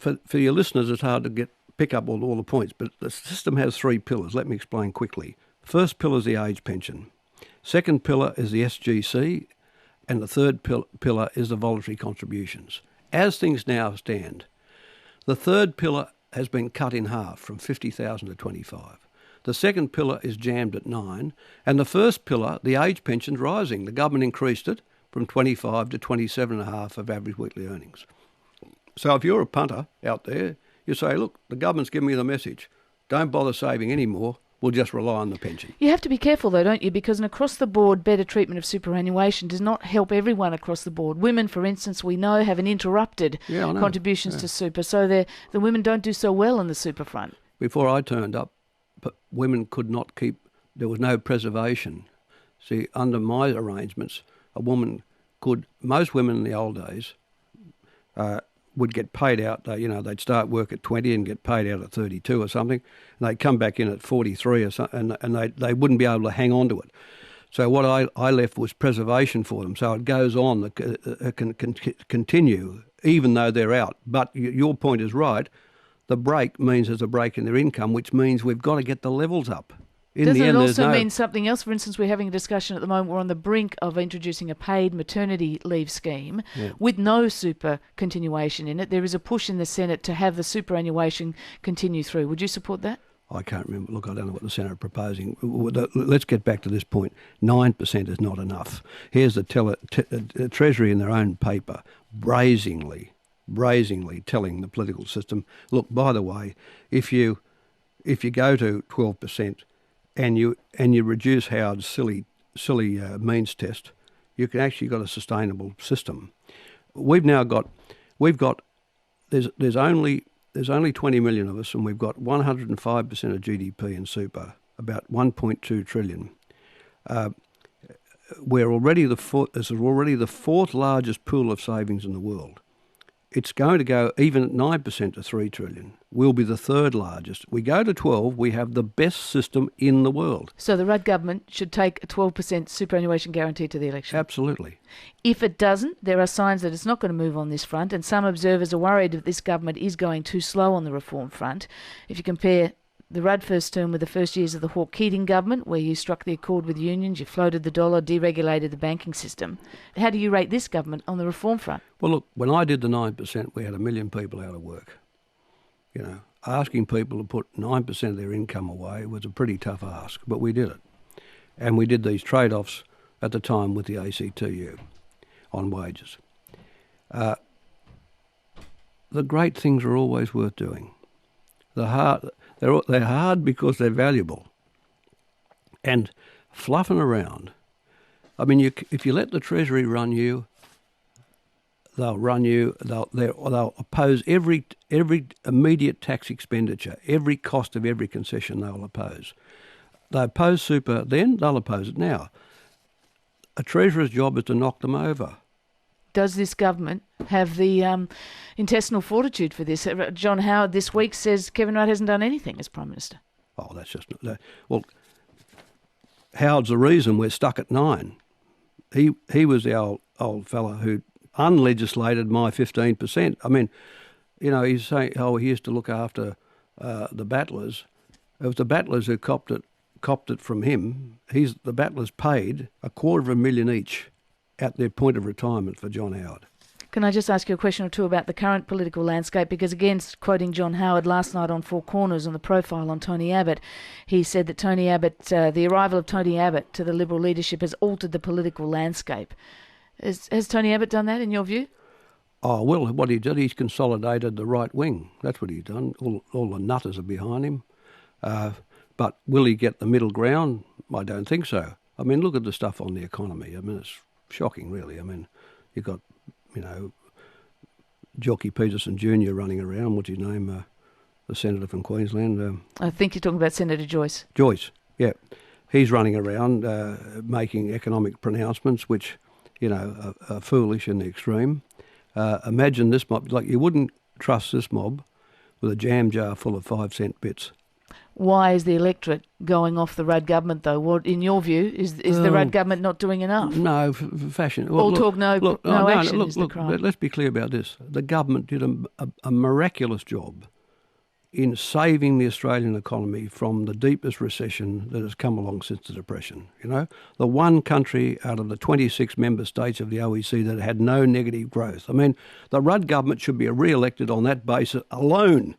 for your listeners, it's hard to pick up all the points, but the system has three pillars. Let me explain quickly. First pillar is the age pension. Second pillar is the SGC, and the third pillar is the voluntary contributions. As things now stand, the third pillar has been cut in half from 50,000 to 25. The second pillar is jammed at 9, and the first pillar, the age pension's rising. The government increased it from 25 to 27.5 of average weekly earnings. So if you're a punter out there, you say, look, the government's giving me the message. Don't bother saving anymore. We'll just rely on the pension. You have to be careful though, don't you? Because an across-the-board better treatment of superannuation does not help everyone across the board. Women, for instance, we know have an interrupted contributions to super, so the women don't do so well in the super front. Before I turned up, women could not keep, there was no preservation. See, under my arrangements, a woman could, most women in the old days would get paid out, they'd start work at 20 and get paid out at 32 or something, and they'd come back in at 43 or something, and they wouldn't be able to hang on to it. So what I left was preservation for them, so it goes on, it can continue, even though they're out. But your point is right, the break means there's a break in their income, which means we've got to get the levels up. Does it also mean something else? For instance, we're having a discussion at the moment, we're on the brink of introducing a paid maternity leave scheme with no super continuation in it. There is a push in the Senate to have the superannuation continue through. Would you support that? I can't remember. Look, I don't know what the Senate are proposing. Let's get back to this point. 9% is not enough. Here's the Treasury in their own paper brazenly telling the political system, look, by the way, if you go to 12%, and you reduce Howard's silly means test, you can actually got a sustainable system. There's only 20 million of us, and we've got 105% of GDP in super, about 1.2 trillion. We're already this is already the fourth largest pool of savings in the world. It's going to go even at 9% to 3 trillion. We'll be the third largest. We go to 12, we have the best system in the world. So the Rudd government should take a 12% superannuation guarantee to the election? Absolutely. If it doesn't, there are signs that it's not going to move on this front, and some observers are worried that this government is going too slow on the reform front. If you compare the Rudd first term with the first years of the Keating government, where you struck the accord with unions, you floated the dollar, deregulated the banking system. How do you rate this government on the reform front? Well, look, when I did the 9%, we had 1 million people out of work. Asking people to put 9% of their income away was a pretty tough ask, but we did it. And we did these trade-offs at the time with the ACTU on wages. The great things are always worth doing. They're hard because they're valuable. And fluffing around, I mean, if you let the Treasury run you, they'll oppose every immediate tax expenditure, every cost of every concession they'll oppose. They oppose super then, they'll oppose it now. A Treasurer's job is to knock them over. Does this government have the intestinal fortitude for this? John Howard this week says Kevin Rudd hasn't done anything as Prime Minister. Oh, that's just... Well, Howard's the reason we're stuck at 9. He was the old fella who unlegislated my 15%. I mean, he's saying, he used to look after the battlers. It was the battlers who copped it from him. The battlers paid $250,000 each at their point of retirement for John Howard. Can I just ask you a question or two about the current political landscape? Because again, quoting John Howard last night on Four Corners on the profile on Tony Abbott, he said that the arrival of Tony Abbott to the Liberal leadership has altered the political landscape. Has Tony Abbott done that in your view? Oh, well, what he did, he's consolidated the right wing. That's what he's done. All the nutters are behind him. But will he get the middle ground? I don't think so. I mean, look at the stuff on the economy. I mean, it's shocking, really. I mean, you've got, Jockey Peterson Jr. running around. What's his name? The senator from Queensland. I think you're talking about Senator Joyce. Joyce, yeah. He's running around making economic pronouncements which, are foolish in the extreme. Imagine this mob. Like, you wouldn't trust this mob with a jam jar full of 5-cent bits. Why is the electorate going off the Rudd government, though? What, in your view, is the Rudd government not doing enough? No, fashion. All talk, no action is the crime. Let's be clear about this. The government did a miraculous job in saving the Australian economy from the deepest recession that has come along since the Depression. You know, the one country out of the 26 member states of the OECD that had no negative growth. I mean, the Rudd government should be re-elected on that basis alone.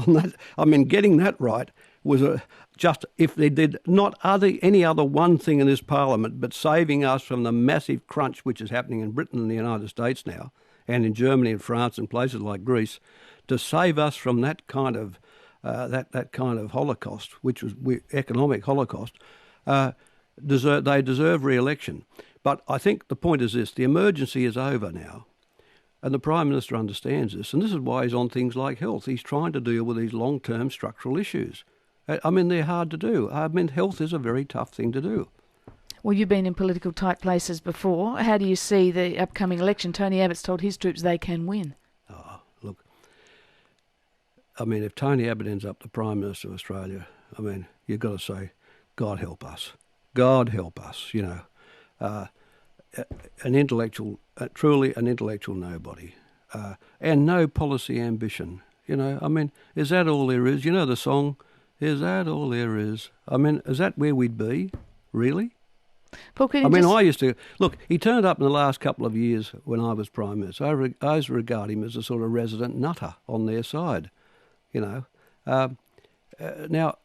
On that, I mean, getting that right was just if they did not any other one thing in this parliament but saving us from the massive crunch which is happening in Britain and the United States now, and in Germany and France and places like Greece, to save us from that kind of that kind of holocaust, which was economic holocaust. They deserve re-election. But I think the point is this: the emergency is over now. And the Prime Minister understands this, and this is why he's on things like health. He's trying to deal with these long-term structural issues. I mean, they're hard to do. I mean, health is a very tough thing to do. Well, you've been in political tight places before. How do you see the upcoming election? Tony Abbott's told his troops they can win. Oh, look, I mean, if Tony Abbott ends up the Prime Minister of Australia, I mean, you've got to say, God help us. God help us, you know. An intellectual, truly an intellectual nobody, and no policy ambition. You know, I mean, is that all there is? You know the song, is that all there is? I mean, is that where we'd be, really? Paul Keating, I mean, I used to, look, he turned up in the last couple of years when I was Prime Minister. I regard him as a sort of resident nutter on their side, you know. Now,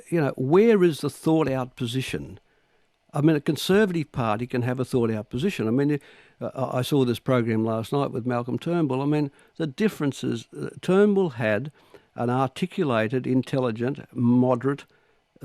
you know, where is the thought-out position? I mean, a Conservative Party can have a thought-out position. I mean, I saw this program last night with Malcolm Turnbull. I mean, the difference is Turnbull had an articulated, intelligent, moderate,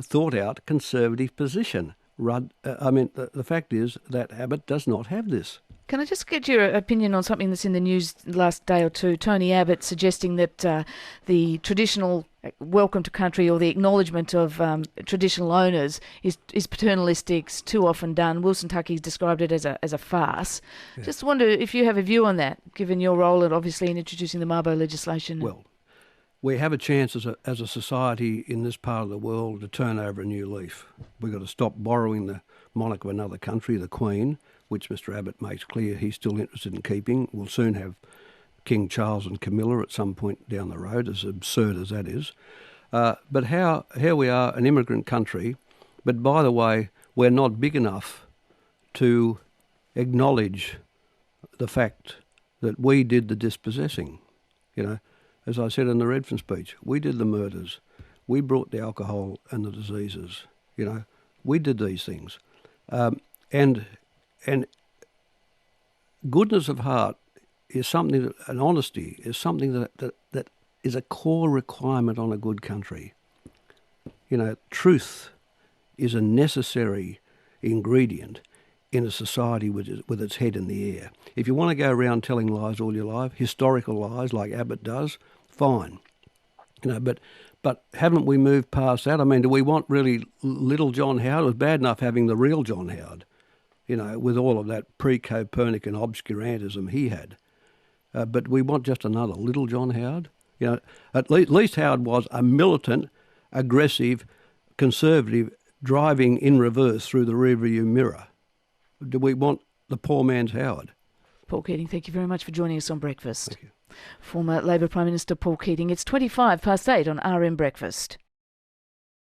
thought-out Conservative position. The fact is that Abbott does not have this. Can I just get your opinion on something that's in the news the last day or two? Tony Abbott suggesting that the traditional welcome to country or the acknowledgement of traditional owners is paternalistic, it's too often done. Wilson Tuckey's described it as a farce. Yeah. Just wonder if you have a view on that, given your role and obviously in introducing the Mabo legislation. Well, we have a chance as a society in this part of the world to turn over a new leaf. We've got to stop borrowing the monarch of another country, the Queen, which Mr Abbott makes clear he's still interested in keeping. We'll soon have King Charles and Camilla at some point down the road, as absurd as that is. But how we are an immigrant country, but by the way, we're not big enough to acknowledge the fact that we did the dispossessing. You know, as I said in the Redfern speech, we did the murders. We brought the alcohol and the diseases. You know, we did these things. And goodness of heart is something, and honesty is something that is a core requirement on a good country. You know, truth is a necessary ingredient in a society with its head in the air. If you want to go around telling lies all your life, historical lies like Abbott does, fine. You know, but haven't we moved past that? I mean, do we want really little John Howard? It was bad enough having the real John Howard, you know, with all of that pre-Copernican obscurantism he had. But we want just another little John Howard. You know, at least Howard was a militant, aggressive, conservative, driving in reverse through the rearview mirror. Do we want the poor man's Howard? Paul Keating, thank you very much for joining us on Breakfast. Thank you. Former Labor Prime Minister Paul Keating. It's 8:25 on RM Breakfast.